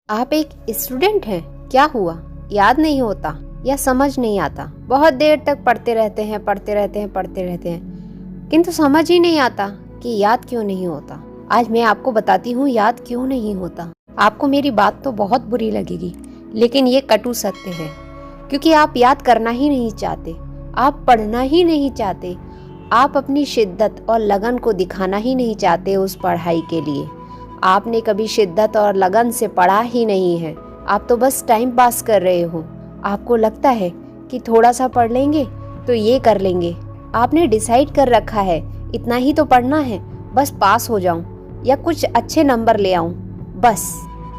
आप एक स्टूडेंट हैं, क्या हुआ? याद नहीं होता या समझ नहीं आता? बहुत देर तक पढ़ते रहते हैं, किंतु समझ ही नहीं आता कि याद क्यों नहीं होता। आज मैं आपको बताती हूँ याद क्यों नहीं होता। आपको मेरी बात तो बहुत बुरी लगेगी, लेकिन ये कटु सत्य है, क्योंकि आप याद करना ही नहीं चाहते, आप पढ़ना ही नहीं चाहते, आप अपनी शिद्दत और लगन को दिखाना ही नहीं चाहते उस पढ़ाई के लिए। आपने कभी शिद्दत और लगन से पढ़ा ही नहीं है, आप तो बस टाइम पास कर रहे हो। आपको लगता है कि थोड़ा सा पढ़ लेंगे तो ये कर लेंगे। आपने डिसाइड कर रखा है इतना ही तो पढ़ना है, बस पास हो जाऊं या कुछ अच्छे नंबर ले आऊं, बस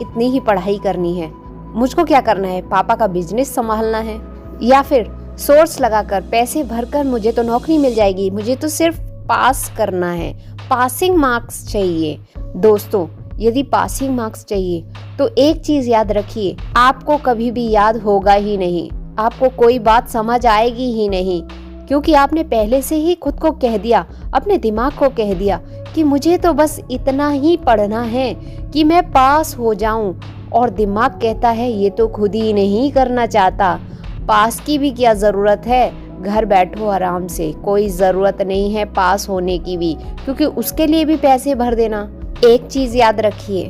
इतनी ही पढ़ाई करनी है। मुझको क्या करना है? पापा का बिजनेस संभालना है, या फिर सोर्स लगाकर पैसे भरकर मुझे तो नौकरी मिल जाएगी, मुझे तो सिर्फ पास करना है, पासिंग मार्क्स चाहिए। दोस्तों, यदि पासिंग मार्क्स चाहिए तो एक चीज याद रखिए, आपको कभी भी याद होगा ही नहीं, आपको कोई बात समझ आएगी ही नहीं, क्योंकि आपने पहले से ही खुद को कह दिया, अपने दिमाग को कह दिया कि मुझे तो बस इतना ही पढ़ना है कि मैं पास हो जाऊं, और दिमाग कहता है ये तो खुद ही नहीं करना चाहता, पास की भी क्या ज़रूरत है, घर बैठो आराम से, कोई ज़रूरत नहीं है पास होने की भी, क्योंकि उसके लिए भी पैसे भर देना। एक चीज़ याद रखिए,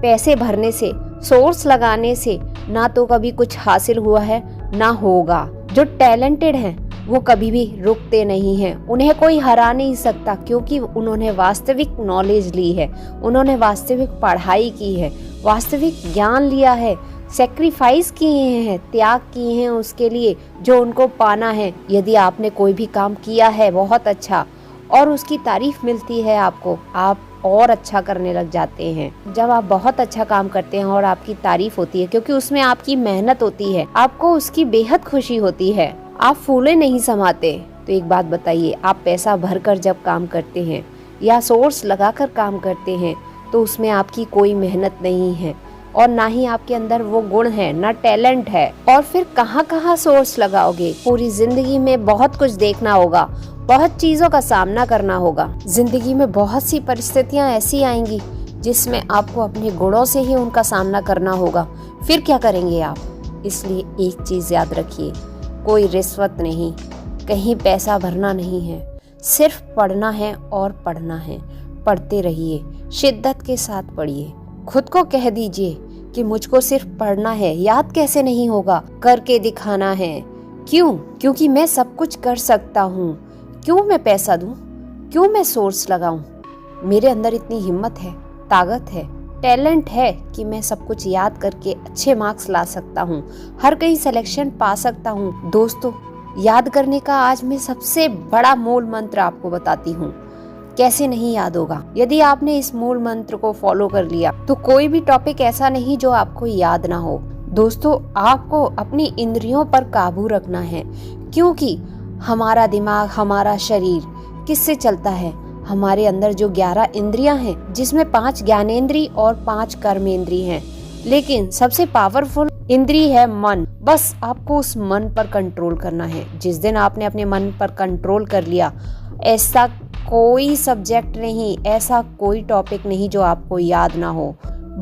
पैसे भरने से, सोर्स लगाने से ना तो कभी कुछ हासिल हुआ है ना होगा। जो टैलेंटेड हैं वो कभी भी रुकते नहीं हैं, उन्हें कोई हरा नहीं सकता, क्योंकि उन्होंने वास्तविक नॉलेज ली है, उन्होंने वास्तविक पढ़ाई की है, वास्तविक ज्ञान लिया है, सेक्रीफाइस किए हैं, त्याग किए हैं उसके लिए जो उनको पाना है। यदि आपने कोई भी काम किया है बहुत अच्छा और उसकी तारीफ मिलती है आपको, आप और अच्छा करने लग जाते हैं। जब आप बहुत अच्छा काम करते हैं और आपकी तारीफ होती है, क्योंकि उसमें आपकी मेहनत होती है, आपको उसकी बेहद खुशी होती है, आप फूले नहीं समाते। तो एक बात बताइए, आप पैसा भरकर जब काम करते हैं या सोर्स लगाकर काम करते हैं तो उसमें आपकी कोई मेहनत नहीं है और ना ही आपके अंदर वो गुण है, ना टैलेंट है। और फिर कहाँ कहाँ सोर्स लगाओगे? पूरी जिंदगी में बहुत कुछ देखना होगा, बहुत चीजों का सामना करना होगा। जिंदगी में बहुत सी परिस्थितियां ऐसी आएंगी जिसमें आपको अपने गुणों से ही उनका सामना करना होगा। फिर क्या करेंगे आप? इसलिए एक चीज याद रखिए, कोई रिश्वत नहीं, कहीं पैसा भरना नहीं है, सिर्फ पढ़ना है और पढ़ना है। पढ़ते रहिए, शिद्दत के साथ पढ़िए, खुद को कह दीजिए कि मुझको सिर्फ पढ़ना है, याद कैसे नहीं होगा, करके दिखाना है। क्यों? क्योंकि मैं सब कुछ कर सकता हूँ। क्यों मैं पैसा दूं? क्यों मैं सोर्स लगाऊं? मेरे अंदर इतनी हिम्मत है, ताकत है, टैलेंट है कि मैं सब कुछ याद करके अच्छे मार्क्स ला सकता हूँ, हर कहीं सिलेक्शन पा सकता हूँ। दोस्तों, याद करने का आज मैं सबसे बड़ा मूल मंत्र आपको बताती हूँ। कैसे नहीं याद होगा? यदि आपने इस मूल मंत्र को फॉलो कर लिया तो कोई भी टॉपिक ऐसा नहीं जो आपको याद ना हो। दोस्तों, आपको अपनी इंद्रियों पर काबू रखना है, क्योंकि हमारा दिमाग, हमारा शरीर किससे चलता है? हमारे अंदर जो 11 इंद्रियां हैं, जिसमें 5 ज्ञानेंद्री और 5 कर्मेंद्री हैं, लेकिन सबसे पावरफुल इंद्री है मन। बस आपको उस मन पर कंट्रोल करना है। जिस दिन आपने अपने मन पर कंट्रोल कर लिया, ऐसा कोई सब्जेक्ट नहीं, ऐसा कोई टॉपिक नहीं जो आपको याद ना हो।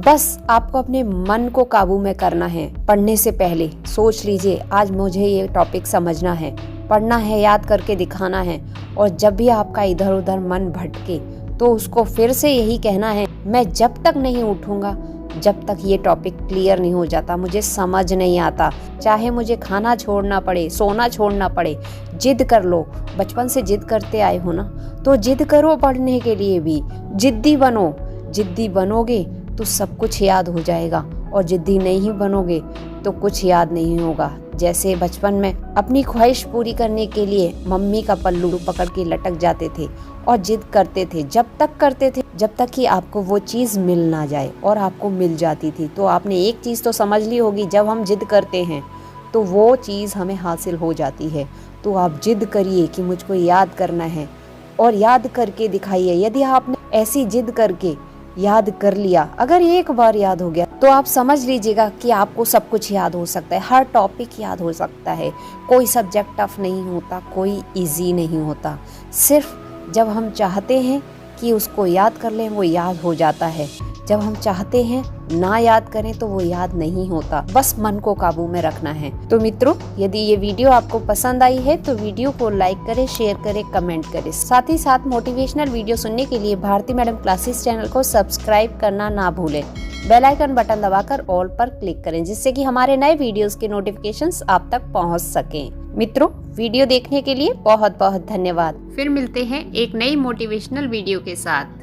बस आपको अपने मन को काबू में करना है। पढ़ने से पहले सोच लीजिए, आज मुझे ये टॉपिक समझना है, पढ़ना है, याद करके दिखाना है। और जब भी आपका इधर उधर मन भटके तो उसको फिर से यही कहना है, मैं जब तक नहीं उठूंगा, जब तक ये टॉपिक क्लियर नहीं हो जाता, मुझे समझ नहीं आता, चाहे मुझे खाना छोड़ना पड़े, सोना छोड़ना पड़े, जिद कर लो। बचपन से जिद करते आए हो ना, तो जिद करो पढ़ने के लिए भी, जिद्दी बनो। जिद्दी बनोगे तो सब कुछ याद हो जाएगा, और जिद्दी नहीं बनोगे तो कुछ याद नहीं होगा। जैसे बचपन में अपनी ख्वाहिश पूरी करने के लिए मम्मी का पल्लू पकड़ के लटक जाते थे और जिद करते थे, जब तक करते थे जब तक कि आपको वो चीज़ मिल ना जाए, और आपको मिल जाती थी। तो आपने एक चीज़ तो समझ ली होगी, जब हम जिद करते हैं तो वो चीज़ हमें हासिल हो जाती है। तो आप जिद करिए कि मुझको याद करना है, और याद करके दिखाइए। यदि आपने ऐसी जिद करके याद कर लिया, अगर एक बार याद हो गया तो आप समझ लीजिएगा कि आपको सब कुछ याद हो सकता है, हर टॉपिक याद हो सकता है। कोई सब्जेक्ट टफ नहीं होता, कोई इजी नहीं होता। सिर्फ जब हम चाहते हैं कि उसको याद कर लें, वो याद हो जाता है। जब हम चाहते हैं ना याद करें तो वो याद नहीं होता, बस मन को काबू में रखना है। तो मित्रों, यदि ये वीडियो आपको पसंद आई है तो वीडियो को लाइक करें, शेयर करें, कमेंट करें। साथ ही साथ मोटिवेशनल वीडियो सुनने के लिए भारती मैडम क्लासेस चैनल को सब्सक्राइब करना ना भूलें। बेल आइकन बटन दबाकर ऑल पर क्लिक करें, जिससे कि हमारे नए वीडियोस के नोटिफिकेशंस आप तक पहुंच सकें। मित्रों, वीडियो देखने के लिए बहुत बहुत धन्यवाद। फिर मिलते हैं एक नई मोटिवेशनल वीडियो के साथ।